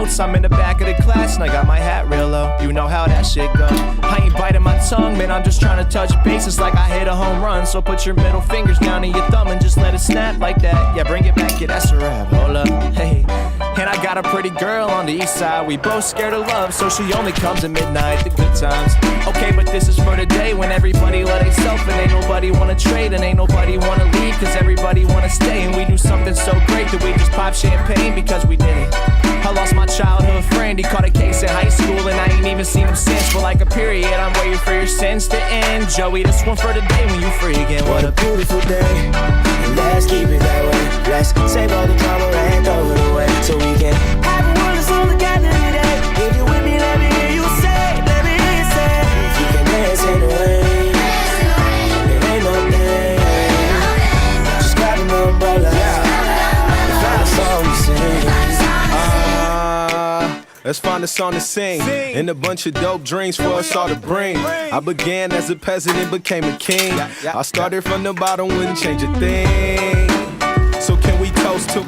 notes, I'm in the back of the class and I got my hat real low. You know how that shit go. I ain't biting my tongue, man, I'm just trying to touch bases like I hit a home run. So put your middle fingers down to your thumb and just let it snap like that. Yeah, bring it back, yeah, that's a rap. Hold up, hey. And I got a pretty girl on the east side. We both scared of love, so she only comes at midnight. The good times. Okay, but this is for the day when everybody love theyself and ain't nobody wanna trade and ain't nobody wanna leave, cause everybody wanna stay. And we do something so great that we just pop champagne because we did it. I lost my childhood friend, he caught a case in high school and I ain't even seen him since. For like a period, I'm waiting for your sins to end. Joey, this one for the day when you free again. What a beautiful day. Let's keep it that way. Let's save all the drama and throw it away so we can have a world that's all together today. If you're with me, let me hear you say, let me hear you say. If you can dance in the rain, it ain't no day. Just grab an umbrella. That's all we sing. Let's find a song to sing and a bunch of dope dreams for us all to bring. I began as a peasant and became a king. I started from the bottom, wouldn't change a thing. So can we toast to